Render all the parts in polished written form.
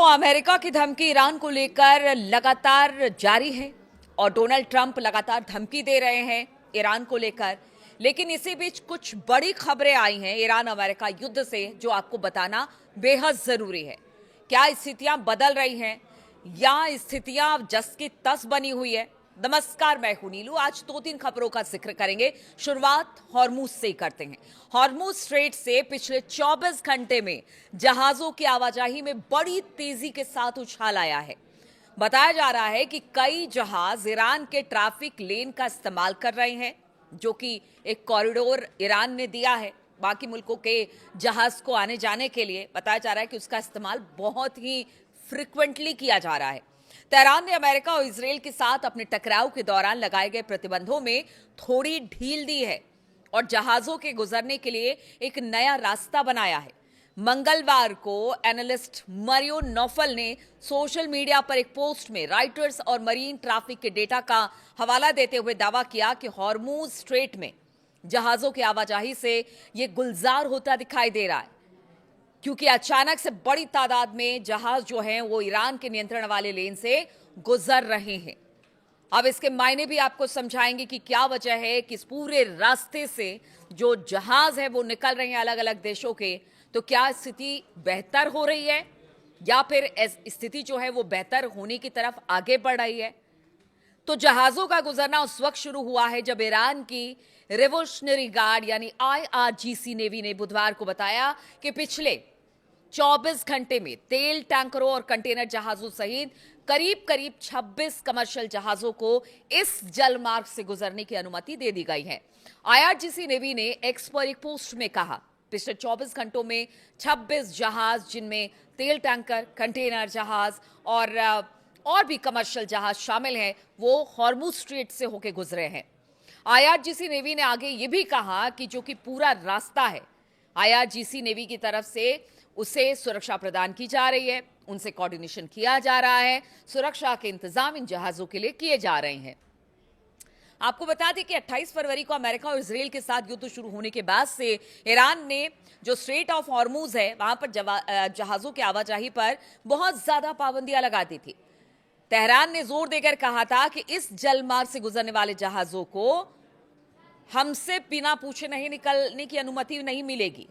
America की धमकी Iran को लेकर लगातार जारी है और डोनाल्ड ट्रंप लगातार धमकी दे रहे हैं ईरान को लेकर। लेकिन इसी बीच कुछ बड़ी खबरें आई हैं ईरान अमेरिका युद्ध से, जो आपको बताना बेहद जरूरी है। क्या स्थितियां बदल रही हैं या स्थितियां जस की तस बनी हुई है? नमस्कार, मैं हूं नीलू। आज 2-3 खबरों का जिक्र करेंगे। शुरुआत हॉर्मूज से ही करते हैं। हॉर्मूज स्ट्रेट से पिछले 24 घंटे में जहाजों की आवाजाही में बड़ी तेजी के साथ उछाल आया है। बताया जा रहा है कि कई जहाज ईरान के ट्रैफिक लेन का इस्तेमाल कर रहे हैं, जो कि एक कॉरिडोर ईरान ने दिया है बाकी मुल्कों के जहाज को आने जाने के लिए। बताया जा रहा है कि उसका इस्तेमाल बहुत ही फ्रिक्वेंटली किया जा रहा है। तेहरान ने अमेरिका और इजराइल के साथ अपने टकराव के दौरान लगाए गए प्रतिबंधों में थोड़ी ढील दी है और जहाजों के गुजरने के लिए एक नया रास्ता बनाया है। मंगलवार को एनालिस्ट मरियो नौफल ने सोशल मीडिया पर एक पोस्ट में राइटर्स और मरीन ट्रैफिक के डेटा का हवाला देते हुए दावा किया कि हॉर्मूज स्ट्रेट में जहाजों की आवाजाही से यह गुलजार होता दिखाई दे रहा है, क्योंकि अचानक से बड़ी तादाद में जहाज जो हैं वो ईरान के नियंत्रण वाले लेन से गुजर रहे हैं। अब इसके मायने भी आपको समझाएंगे कि क्या वजह है कि इस पूरे रास्ते से जो जहाज है वो निकल रहे हैं अलग अलग देशों के। तो क्या स्थिति बेहतर हो रही है या फिर स्थिति जो है वो बेहतर होने की तरफ आगे बढ़ रही है? तो जहाजों का गुजरना उस वक्त शुरू हुआ है जब ईरान की रिवोल्यूशनरी गार्ड यानी IRGC नेवी ने बुधवार को बताया कि पिछले 24 घंटे में तेल टैंकरों और कंटेनर जहाजों सहित करीब करीब 26 कमर्शियल जहाजों को इस जलमार्ग से गुजरने की अनुमति दे दी गई है। IRGC नेवी ने एक्स पर एक पोस्ट में कहा, पिछले 24 घंटों में 26 जहाज, जिनमें तेल टैंकर, कंटेनर जहाज और भी कमर्शियल जहाज शामिल हैं, वो हॉर्मूज स्ट्रेट से होकर गुजरे हैं। IRGC नेवी ने आगे ये भी कहा कि जो कि पूरा रास्ता है, IRGC नेवी की तरफ से उसे सुरक्षा प्रदान की जा रही है, उनसे कोऑर्डिनेशन किया जा रहा है, सुरक्षा के इंतजाम इन जहाजों के लिए किए जा रहे हैं। आपको बता दें कि 28 फरवरी को अमेरिका और इजराइल के साथ युद्ध शुरू होने के बाद से ईरान ने जो स्ट्रेट ऑफ हॉर्मूज है वहां पर जहाजों की आवाजाही पर बहुत ज्यादा पाबंदियां लगा दी थी। तेहरान ने जोर देकर कहा था कि इस जलमार्ग से गुजरने वाले जहाजों को हमसे बिना पूछे नहीं निकलने की अनुमति नहीं मिलेगी।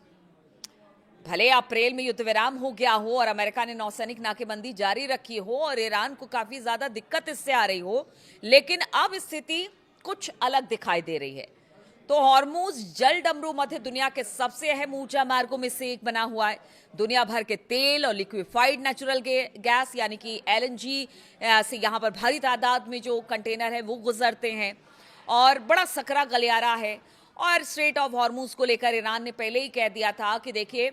भले अप्रैल में युद्ध विराम हो गया हो और अमेरिका ने नौसैनिक नाकेबंदी जारी रखी हो और ईरान को काफी ज्यादा दिक्कत इससे आ रही हो, लेकिन अब स्थिति कुछ अलग दिखाई दे रही है। तो हॉर्मूज जल डमरू मध्य दुनिया के सबसे अहम ऊर्जा मार्गों में से एक बना हुआ है। दुनिया भर के तेल और लिक्विफाइड नेचुरल गैस यानी कि LNG से यहां पर भारी तादाद में जो कंटेनर है वो गुजरते हैं और बड़ा सकरा गलियारा है। और स्ट्रेट ऑफ हॉर्मूज को लेकर ईरान ने पहले ही कह दिया था कि देखिए,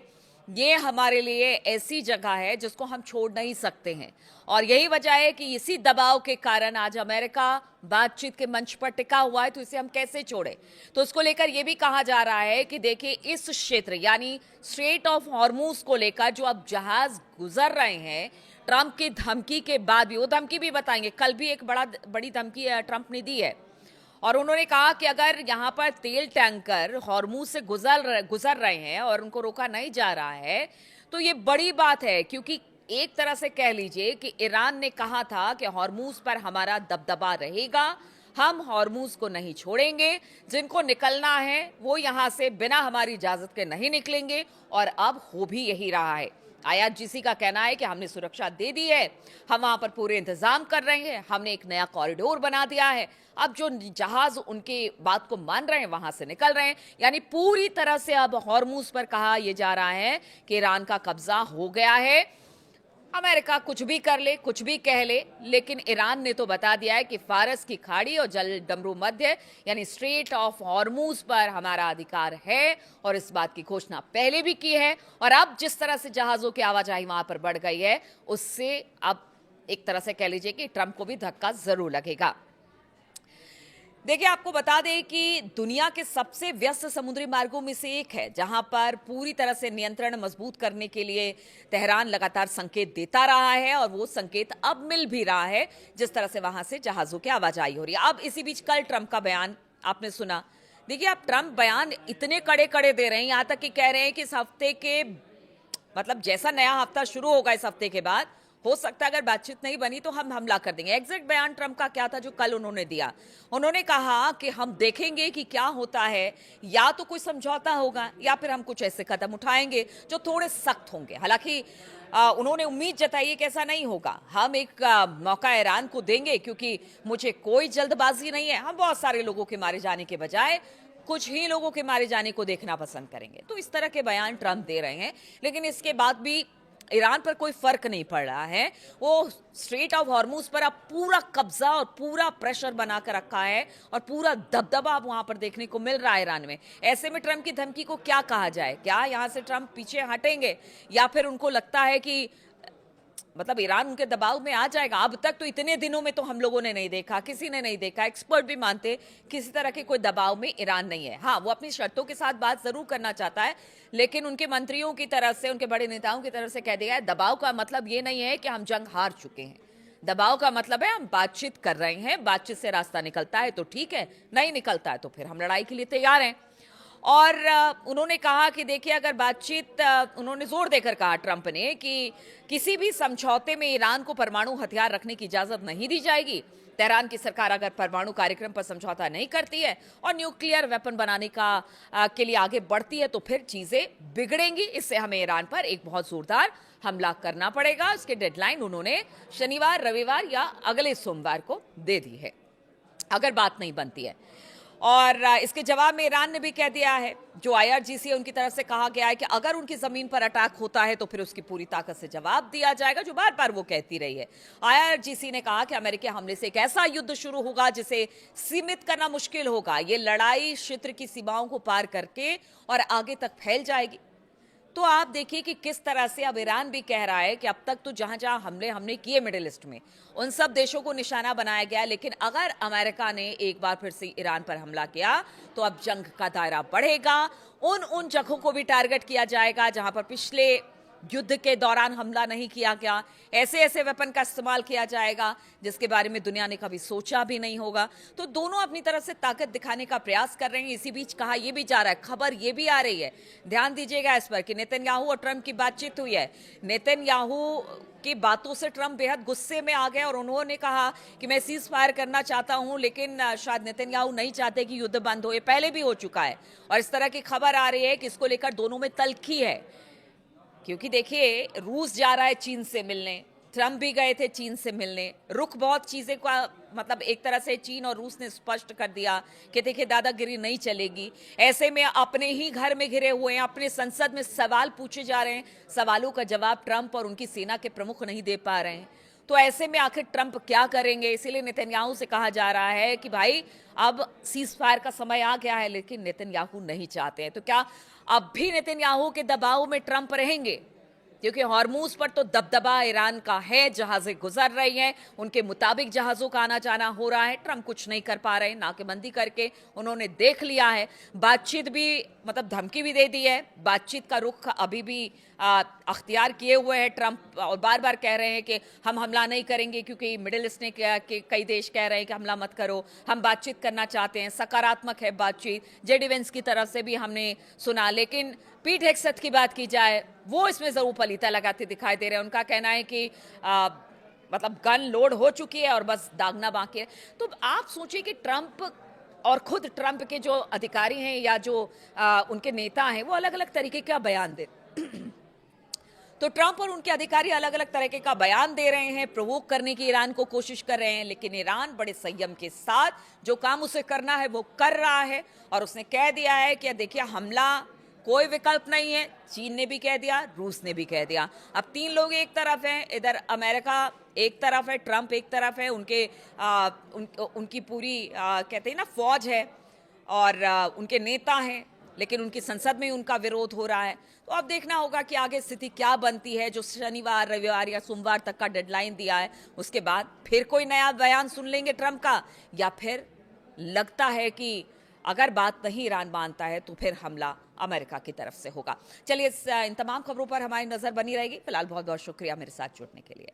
ये हमारे लिए ऐसी जगह है जिसको हम छोड़ नहीं सकते हैं, और यही वजह है कि इसी दबाव के कारण आज अमेरिका बातचीत के मंच पर टिका हुआ है। तो इसे हम कैसे छोड़े? तो उसको लेकर यह भी कहा जा रहा है कि देखिए, इस क्षेत्र यानी स्ट्रेट ऑफ हॉर्मूज को लेकर जो अब जहाज गुजर रहे हैं, ट्रंप की धमकी के बाद भी, वो धमकी भी बताएंगे, कल भी एक बड़ी धमकी ट्रंप ने दी है और उन्होंने कहा कि अगर यहां पर तेल टैंकर हॉर्मूज से गुजर रहे हैं और उनको रोका नहीं जा रहा है तो ये बड़ी बात है, क्योंकि एक तरह से कह लीजिए कि ईरान ने कहा था कि हॉर्मूज पर हमारा दबदबा रहेगा, हम हॉर्मूज को नहीं छोड़ेंगे, जिनको निकलना है वो यहां से बिना हमारी इजाजत के नहीं निकलेंगे, और अब हो भी यही रहा है। IRGC का कहना है कि हमने सुरक्षा दे दी है, हम वहां पर पूरे इंतजाम कर रहे हैं, हमने एक नया कॉरिडोर बना दिया है, अब जो जहाज उनके बात को मान रहे हैं वहां से निकल रहे हैं। यानी पूरी तरह से अब हॉर्मूज पर कहा यह जा रहा है कि ईरान का कब्जा हो गया है। अमेरिका कुछ भी कर ले, कुछ भी कह ले, लेकिन ईरान ने तो बता दिया है कि फारस की खाड़ी और जल डमरू मध्य यानी स्ट्रेट ऑफ हॉर्मूज पर हमारा अधिकार है, और इस बात की घोषणा पहले भी की है। और अब जिस तरह से जहाजों की आवाजाही वहां पर बढ़ गई है, उससे अब एक तरह से कह लीजिए कि ट्रंप को भी धक्का जरूर लगेगा। देखिए, आपको बता दें कि दुनिया के सबसे व्यस्त समुद्री मार्गों में से एक है, जहां पर पूरी तरह से नियंत्रण मजबूत करने के लिए तेहरान लगातार संकेत देता रहा है, और वो संकेत अब मिल भी रहा है, जिस तरह से वहां से जहाजों की आवाजाही हो रही है। अब इसी बीच कल ट्रंप का बयान आपने सुना। देखिए, अब ट्रंप बयान इतने कड़े कड़े दे रहे हैं, यहां तक कि कह रहे हैं कि इस हफ्ते के मतलब जैसा नया हफ्ता शुरू होगा इस हफ्ते के बाद, हो सकता है अगर बातचीत नहीं बनी तो हम हमला कर देंगे। एग्जैक्ट बयान ट्रंप का क्या था जो कल उन्होंने दिया? उन्होंने कहा कि हम देखेंगे कि क्या होता है, या तो कोई समझौता होगा या फिर हम कुछ ऐसे कदम उठाएंगे जो थोड़े सख्त होंगे। हालांकि उन्होंने उम्मीद जताई है कि ऐसा नहीं होगा। हम एक मौका ईरान को देंगे क्योंकि मुझे कोई जल्दबाजी नहीं है। हम बहुत सारे लोगों के मारे जाने के बजाय कुछ ही लोगों के मारे जाने को देखना पसंद करेंगे। तो इस तरह के बयान ट्रंप दे रहे हैं, लेकिन इसके बाद भी ईरान पर कोई फर्क नहीं पड़ रहा है। वो स्ट्रेट ऑफ हॉर्मूज पर अब पूरा कब्जा और पूरा प्रेशर बना कर रखा है और पूरा दबदबा अब वहां पर देखने को मिल रहा है ईरान में। ऐसे में ट्रंप की धमकी को क्या कहा जाए? क्या यहां से ट्रंप पीछे हटेंगे या फिर उनको लगता है कि मतलब ईरान उनके दबाव में आ जाएगा? अब तक तो इतने दिनों में तो हम लोगों ने नहीं देखा, किसी ने नहीं देखा, एक्सपर्ट भी मानते किसी तरह के कोई दबाव में ईरान नहीं है। हाँ, वो अपनी शर्तों के साथ बात जरूर करना चाहता है, लेकिन उनके मंत्रियों की तरफ से, उनके बड़े नेताओं की तरफ से कह दिया है दबाव का मतलब ये नहीं है कि हम जंग हार चुके हैं। दबाव का मतलब है हम बातचीत कर रहे हैं, बातचीत से रास्ता निकलता है तो ठीक है, नहीं निकलता है तो फिर हम लड़ाई के लिए तैयार हैं। और उन्होंने कहा कि देखिए, अगर बातचीत, उन्होंने जोर देकर कहा ट्रंप ने कि किसी भी समझौते में ईरान को परमाणु हथियार रखने की इजाजत नहीं दी जाएगी। तेहरान की सरकार अगर परमाणु कार्यक्रम पर समझौता नहीं करती है और न्यूक्लियर वेपन बनाने के लिए आगे बढ़ती है तो फिर चीजें बिगड़ेंगी। इससे हमें ईरान पर एक बहुत जोरदार हमला करना पड़ेगा। इसके डेडलाइन उन्होंने शनिवार, रविवार या अगले सोमवार को दे दी है अगर बात नहीं बनती है। और इसके जवाब में ईरान ने भी कह दिया है, जो आईआरजीसी है उनकी तरफ से कहा गया है कि अगर उनकी जमीन पर अटैक होता है तो फिर उसकी पूरी ताकत से जवाब दिया जाएगा, जो बार बार वो कहती रही है। आईआरजीसी ने कहा कि अमेरिकी हमले से एक ऐसा युद्ध शुरू होगा जिसे सीमित करना मुश्किल होगा। ये लड़ाई क्षेत्र की सीमाओं को पार करके और आगे तक फैल जाएगी। तो आप देखिए कि किस तरह से अब ईरान भी कह रहा है कि अब तक तो जहां जहां हमले हमने किए मिडिल ईस्ट में, उन सब देशों को निशाना बनाया गया, लेकिन अगर अमेरिका ने एक बार फिर से ईरान पर हमला किया तो अब जंग का दायरा बढ़ेगा। उन जगहों को भी टारगेट किया जाएगा जहां पर पिछले युद्ध के दौरान हमला नहीं किया गया। ऐसे ऐसे वेपन का इस्तेमाल किया जाएगा जिसके बारे में दुनिया ने कभी सोचा भी नहीं होगा। तो दोनों अपनी तरफ से ताकत दिखाने का प्रयास कर रहे हैं। इसी बीच कहा यह भी जा रहा है, खबर यह भी आ रही है, ध्यान दीजिएगा इस पर, कि नेतन्याहू और ट्रंप की बातचीत हुई है। नेतन्याहू की बातों से ट्रंप बेहद गुस्से में आ गए और उन्होंने कहा कि मैं सीज फायर करना चाहता हूं, लेकिन शायद नेतन्याहू नहीं चाहते कि युद्ध बंद हो। ये पहले भी हो चुका है और इस तरह की खबर आ रही है कि इसको लेकर दोनों में तल्खी है। क्योंकि देखिए, रूस जा रहा है चीन से मिलने, ट्रंप भी गए थे चीन से मिलने। रुख बहुत चीजें का मतलब एक तरह से चीन और रूस ने स्पष्ट कर दिया कि देखिए दादागिरी नहीं चलेगी। ऐसे में अपने ही घर में घिरे हुए हैं, अपने संसद में सवाल पूछे जा रहे हैं, सवालों का जवाब ट्रंप और उनकी सेना के प्रमुख नहीं दे पा रहे हैं। तो ऐसे में आखिर ट्रंप क्या करेंगे? इसीलिए नेतन्याहू से कहा जा रहा है कि भाई अब सीज फायर का समय आ गया है, लेकिन नेतन्याहू नहीं चाहते हैं। तो क्या अब भी नेतन्याहू के दबाव में ट्रंप रहेंगे? क्योंकि हॉर्मूज पर तो दबदबा ईरान का है, जहाजें गुजर रही हैं, उनके मुताबिक जहाजों का आना जाना हो रहा है। ट्रंप कुछ नहीं कर पा रहे, नाकेबंदी करके उन्होंने देख लिया है। बातचीत भी मतलब धमकी भी दे दी है, बातचीत का रुख अभी भी अख्तियार किए हुए हैं ट्रंप, और बार बार कह रहे हैं कि हम हमला नहीं करेंगे क्योंकि मिडिल ईस्ट ने कि कई देश कह रहे हैं कि हमला मत करो, हम बातचीत करना चाहते हैं, सकारात्मक है बातचीत। जेडी वेंस की तरफ से भी हमने सुना, लेकिन पीट हेगसेथ की बात की जाए, वो इसमें जरूर पलीता लगाते दिखाई दे रहे हैं। उनका कहना है कि मतलब गन लोड हो चुकी है और बस दागना बाकी है। तो आप सोचिए कि ट्रंप और खुद ट्रंप के जो अधिकारी हैं या जो उनके नेता हैं, वो अलग अलग तरीके का बयान दे तो ट्रंप और उनके अधिकारी अलग अलग तरीके का बयान दे रहे हैं, प्रोवोक करने की ईरान को कोशिश कर रहे हैं, लेकिन ईरान बड़े संयम के साथ जो काम उसे करना है वो कर रहा है। और उसने कह दिया है कि देखिए, हमला कोई विकल्प नहीं है। चीन ने भी कह दिया, रूस ने भी कह दिया। अब तीन लोग एक तरफ हैं, इधर अमेरिका एक तरफ है, ट्रंप एक तरफ है, उनकी पूरी कहते हैं ना फौज है और उनके नेता हैं, लेकिन उनकी संसद में उनका विरोध हो रहा है। तो अब देखना होगा कि आगे स्थिति क्या बनती है। जो शनिवार, रविवार या सोमवार तक का डेडलाइन दिया है, उसके बाद फिर कोई नया बयान सुन लेंगे ट्रंप का, या फिर लगता है कि अगर बात नहीं ईरान मानता है तो फिर हमला अमेरिका की तरफ से होगा। चलिए, इन तमाम खबरों पर हमारी नजर बनी रहेगी। फिलहाल बहुत बहुत शुक्रिया मेरे साथ जुड़ने के लिए।